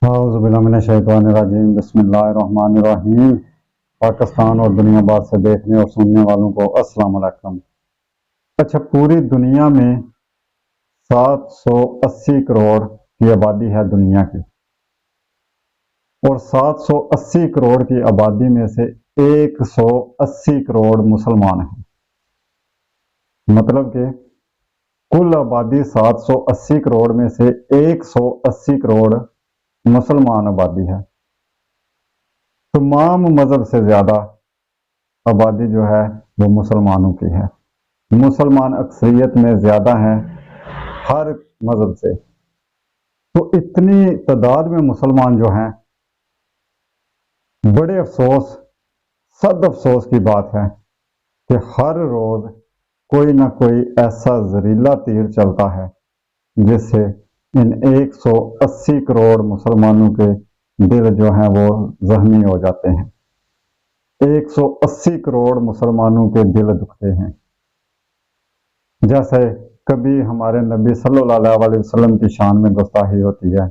اعوذ باللہ من الشیطان الرجیم بسم اللہ الرحمن الرحیم۔ پاکستان اور دنیا بھر سے دیکھنے اور سننے والوں کو السلام علیکم۔ اچھا، پوری دنیا میں 780 کروڑ کی آبادی ہے دنیا کی، اور 780 کروڑ کی آبادی میں سے 180 کروڑ مسلمان ہیں۔ مطلب کہ کل آبادی 780 کروڑ میں سے 180 کروڑ مسلمان آبادی ہے۔ تمام مذہب سے زیادہ آبادی جو ہے وہ مسلمانوں کی ہے۔ مسلمان اکثریت میں زیادہ ہیں ہر مذہب سے۔ تو اتنی تعداد میں مسلمان جو ہیں، بڑے افسوس، صد افسوس کی بات ہے کہ ہر روز کوئی نہ کوئی ایسا زہریلا تیر چلتا ہے جس سے ان 180 کروڑ مسلمانوں کے دل جو ہیں وہ زخمی ہو جاتے ہیں۔ 180 کروڑ مسلمانوں کے دل دکھتے ہیں۔ جیسے کبھی ہمارے نبی صلی اللہ علیہ وسلم کی شان میں گستاخی ہوتی ہے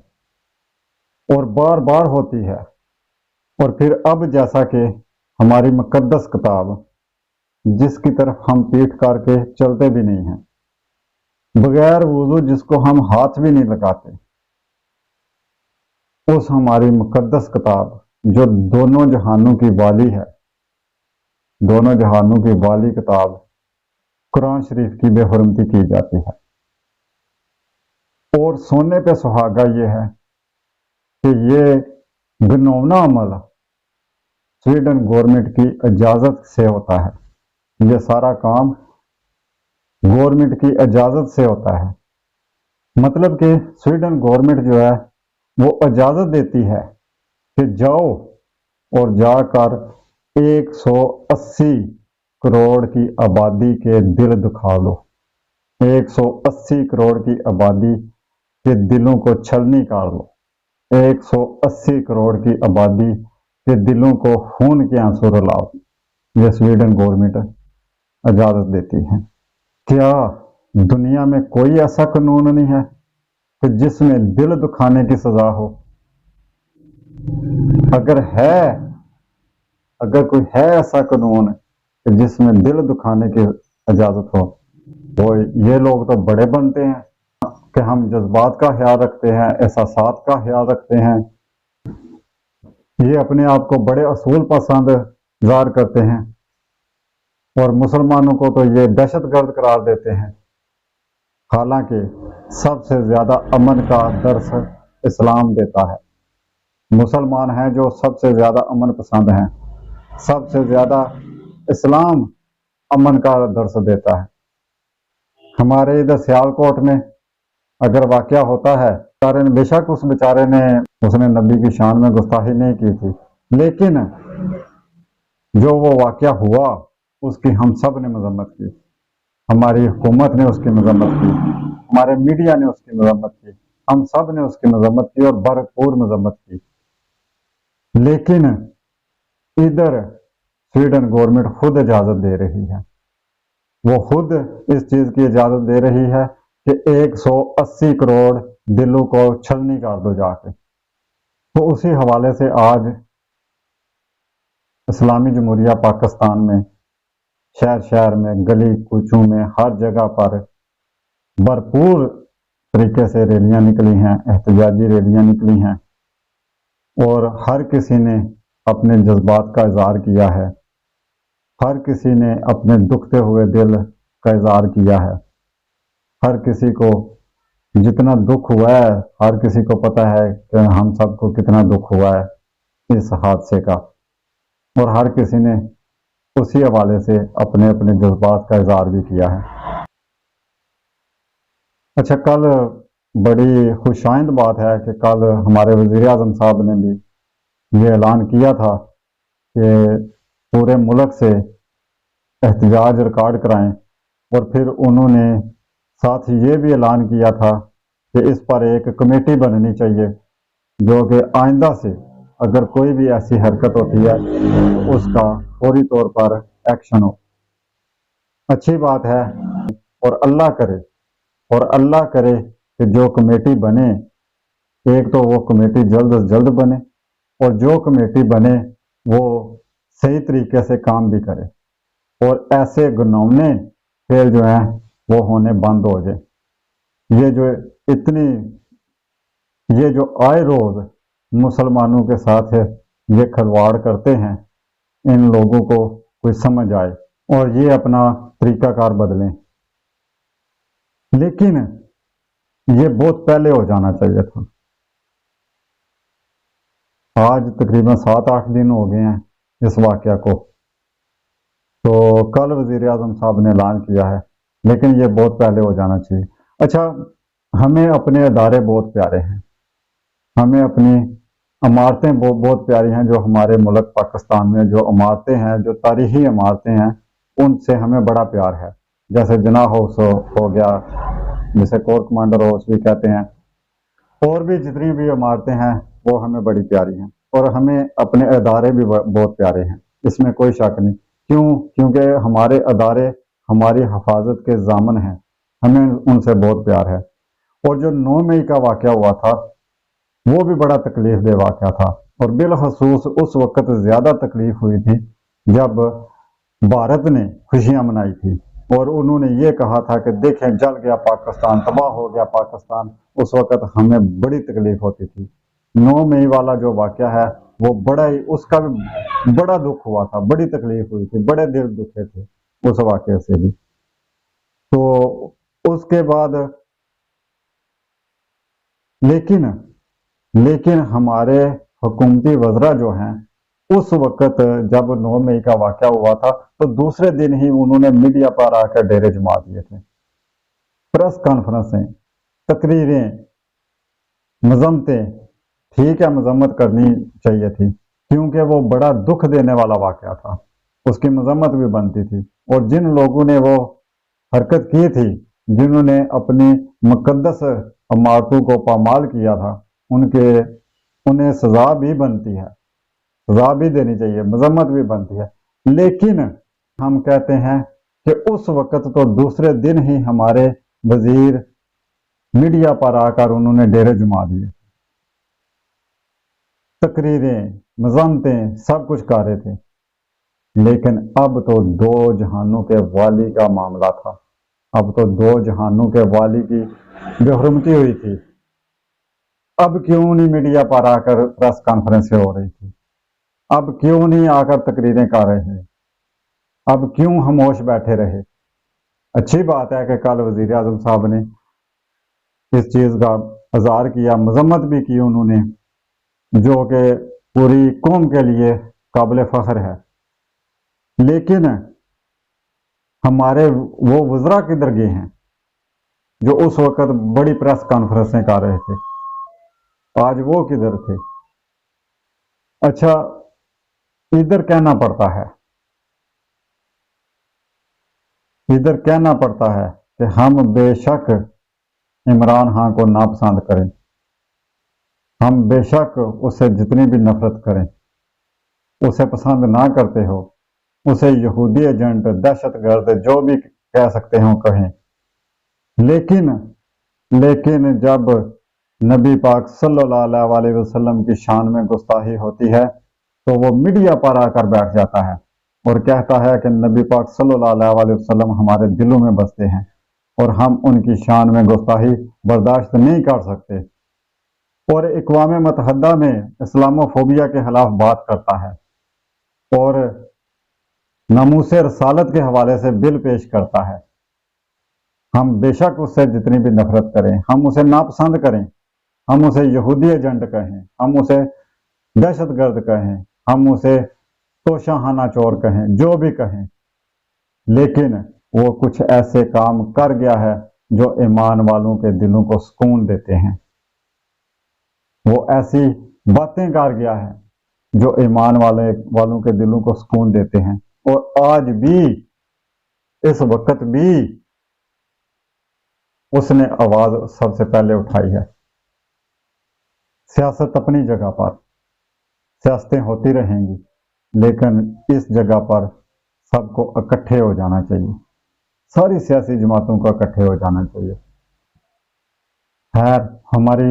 اور بار بار ہوتی ہے، اور پھر اب جیسا کہ ہماری مقدس کتاب جس کی طرف ہم پیٹھ کر کے چلتے بھی نہیں ہیں، بغیر وضو جس کو ہم ہاتھ بھی نہیں لگاتے، اس ہماری مقدس کتاب جو دونوں جہانوں کی والی ہے، دونوں جہانوں کی والی کتاب قرآن شریف کی بے حرمتی کی جاتی ہے۔ اور سونے پہ سہاگا یہ ہے کہ یہ گنونا عمل سویڈن گورنمنٹ کی اجازت سے ہوتا ہے۔ یہ سارا کام گورنمنٹ کی اجازت سے ہوتا ہے۔ مطلب کہ سویڈن گورنمنٹ جو ہے وہ اجازت دیتی ہے کہ جاؤ اور جا کر 180 کروڑ کی آبادی کے دل دکھا لو۔ 180 کروڑ کی آبادی کے دلوں کو چھلنی کر لو۔ 180 کروڑ کی آبادی کے دلوں کو خون کے آنسو رلاؤ۔ یہ سویڈن گورنمنٹ اجازت دیتی ہے۔ کیا دنیا میں کوئی ایسا قانون نہیں ہے کہ جس میں دل دکھانے کی سزا ہو؟ اگر کوئی ہے ایسا قانون کہ جس میں دل دکھانے کی اجازت ہو، تو یہ لوگ تو بڑے بنتے ہیں کہ ہم جذبات کا خیال رکھتے ہیں، احساسات کا خیال رکھتے ہیں، یہ اپنے آپ کو بڑے اصول پسند ظاہر کرتے ہیں، اور مسلمانوں کو تو یہ دہشت گرد قرار دیتے ہیں۔ حالانکہ سب سے زیادہ امن کا درس اسلام دیتا ہے۔ مسلمان ہیں جو سب سے زیادہ امن پسند ہیں، سب سے زیادہ اسلام امن کا درس دیتا ہے۔ ہمارے ادھر سیالکوٹ میں اگر واقعہ ہوتا ہے، بے شک اس نے نبی کی شان میں گستاخی نہیں کی تھی، لیکن جو وہ واقعہ ہوا اس کی ہم سب نے مذمت کی۔ ہماری حکومت نے اس کی مذمت کی، ہمارے میڈیا نے اس کی مذمت کی، ہم سب نے اس کی مذمت کی اور بھرپور مذمت کی۔ لیکن ادھر سویڈن گورنمنٹ خود اجازت دے رہی ہے، وہ خود اس چیز کی اجازت دے رہی ہے کہ 180 کروڑ دلوں کو چھلنی کر دو جا کے۔ تو اسی حوالے سے آج اسلامی جمہوریہ پاکستان میں شہر شہر میں، گلی کوچوں میں، ہر جگہ پر بھرپور طریقے سے ریلیاں نکلی ہیں، احتجاجی ریلیاں نکلی ہیں، اور ہر کسی نے اپنے جذبات کا اظہار کیا ہے، ہر کسی نے اپنے دکھتے ہوئے دل کا اظہار کیا ہے۔ ہر کسی کو جتنا دکھ ہوا ہے، ہر کسی کو پتہ ہے کہ ہم سب کو کتنا دکھ ہوا ہے اس حادثے کا، اور ہر کسی نے اسی حوالے سے اپنے اپنے جذبات کا اظہار بھی کیا ہے۔ اچھا، کل بڑی خوش آئند بات ہے کہ کل ہمارے وزیر اعظم صاحب نے بھی یہ اعلان کیا تھا کہ پورے ملک سے احتجاج ریکارڈ کرائیں، اور پھر انہوں نے ساتھ ہی یہ بھی اعلان کیا تھا کہ اس پر ایک کمیٹی بننی چاہیے جو کہ آئندہ سے اگر کوئی بھی ایسی حرکت ہوتی ہے اس کا فوری طور پر ایکشن ہو۔ اچھی بات ہے، اور اللہ کرے کہ جو کمیٹی بنے ایک تو وہ کمیٹی جلد از جلد بنے، اور جو کمیٹی بنے وہ صحیح طریقے سے کام بھی کرے، اور ایسے گناونے کھیل جو ہیں وہ ہونے بند ہو جائے۔ یہ جو آئے روز مسلمانوں کے ساتھ یہ کھلواڑ کرتے ہیں، ان لوگوں کو کوئی سمجھ آئے اور یہ اپنا طریقہ کار بدلیں۔ لیکن یہ بہت پہلے ہو جانا چاہیے تھا۔ آج تقریباً 7-8 دن ہو گئے ہیں اس واقعہ کو، تو کل وزیر اعظم صاحب نے اعلان کیا ہے، لیکن یہ بہت پہلے ہو جانا چاہیے۔ اچھا، ہمیں اپنے ادارے بہت پیارے ہیں، ہمیں اپنی عمارتیں بہت پیاری ہیں، جو ہمارے ملک پاکستان میں جو عمارتیں ہیں، جو تاریخی عمارتیں ہیں، ان سے ہمیں بڑا پیار ہے۔ جیسے جناح ہاؤس ہو گیا، جسے کور کمانڈر ہاؤس بھی کہتے ہیں، اور بھی جتنی بھی عمارتیں ہیں وہ ہمیں بڑی پیاری ہیں، اور ہمیں اپنے ادارے بھی بہت پیارے ہیں، اس میں کوئی شک نہیں۔ کیونکہ ہمارے ادارے ہماری حفاظت کے ضامن ہیں، ہمیں ان سے بہت پیار ہے۔ اور جو 9 مئی کا واقعہ ہوا تھا وہ بھی بڑا تکلیف دہ واقعہ تھا، اور بالخصوص اس وقت زیادہ تکلیف ہوئی تھی جب بھارت نے خوشیاں منائی تھی، اور انہوں نے یہ کہا تھا کہ دیکھیں جل گیا پاکستان، تباہ ہو گیا پاکستان۔ اس وقت ہمیں بڑی تکلیف ہوتی تھی۔ 9 مئی والا جو واقعہ ہے وہ اس کا بھی بڑا دکھ ہوا تھا، بڑی تکلیف ہوئی تھی، بڑے دل دکھے تھے اس واقعے سے بھی۔ تو اس کے بعد لیکن ہمارے حکومتی وزراء جو ہیں، اس وقت جب 9 مئی کا واقعہ ہوا تھا تو دوسرے دن ہی انہوں نے میڈیا پر آ کر ڈیرے جما دیے تھے۔ پریس کانفرنسیں، تقریریں، مذمتیں، ٹھیک ہے مذمت کرنی چاہیے تھی کیونکہ وہ بڑا دکھ دینے والا واقعہ تھا، اس کی مذمت بھی بنتی تھی، اور جن لوگوں نے وہ حرکت کی تھی، جنہوں نے اپنی مقدس عمارتوں کو پامال کیا تھا، انہیں سزا بھی بنتی ہے، سزا بھی دینی چاہیے، مذمت بھی بنتی ہے۔ لیکن ہم کہتے ہیں کہ اس وقت تو دوسرے دن ہی ہمارے وزیر میڈیا پر آ کر انہوں نے ڈیرے جما دیے، تقریریں، مذمتیں، سب کچھ کر رہے تھے۔ لیکن اب تو 2 جہانوں کے والی کا معاملہ تھا، اب تو 2 جہانوں کے والی کی بے حرمتی ہوئی تھی۔ اب کیوں نہیں میڈیا پر آ کر پریس کانفرنسیں ہو رہی تھی؟ اب کیوں نہیں آ کر تقریریں کر رہے ہیں؟ اب کیوں خاموش بیٹھے رہے؟ اچھی بات ہے کہ کل وزیر اعظم صاحب نے اس چیز کا اظہار کیا، مذمت بھی کی انہوں نے، جو کہ پوری قوم کے لیے قابل فخر ہے۔ لیکن ہمارے وہ وزراء کدھر گئے ہیں جو اس وقت بڑی پریس کانفرنسیں کر رہے تھے؟ آج وہ کدھر تھے؟ اچھا، ادھر کہنا پڑتا ہے کہ ہم بے شک عمران خان کو ناپسند کریں، ہم بے شک اس سے جتنی بھی نفرت کریں، اسے پسند نہ کرتے ہو، اسے یہودی ایجنٹ، دہشت گرد، جو بھی کہہ سکتے ہوں کہیں، لیکن جب نبی پاک صلی اللہ علیہ وسلم کی شان میں گستاخی ہوتی ہے تو وہ میڈیا پر آ کر بیٹھ جاتا ہے اور کہتا ہے کہ نبی پاک صلی اللہ علیہ وسلم ہمارے دلوں میں بستے ہیں اور ہم ان کی شان میں گستاخی برداشت نہیں کر سکتے، اور اقوام متحدہ میں اسلامو فوبیا کے خلاف بات کرتا ہے اور ناموس رسالت کے حوالے سے بل پیش کرتا ہے۔ ہم بے شک اس سے جتنی بھی نفرت کریں، ہم اسے ناپسند کریں، ہم اسے یہودی ایجنٹ کہیں، ہم اسے دہشت گرد کہیں، ہم اسے توشہ خانہ چور کہیں، جو بھی کہیں، لیکن وہ کچھ ایسے کام کر گیا ہے جو ایمان والوں کے دلوں کو سکون دیتے ہیں، وہ ایسی باتیں کر گیا ہے جو ایمان والوں کے دلوں کو سکون دیتے ہیں، اور آج بھی اس وقت بھی اس نے آواز سب سے پہلے اٹھائی ہے۔ سیاست اپنی جگہ پر، سیاستیں ہوتی رہیں گی، لیکن اس جگہ پر سب کو اکٹھے ہو جانا چاہیے، ساری سیاسی جماعتوں کو اکٹھے ہو جانا چاہیے۔ خیر، ہماری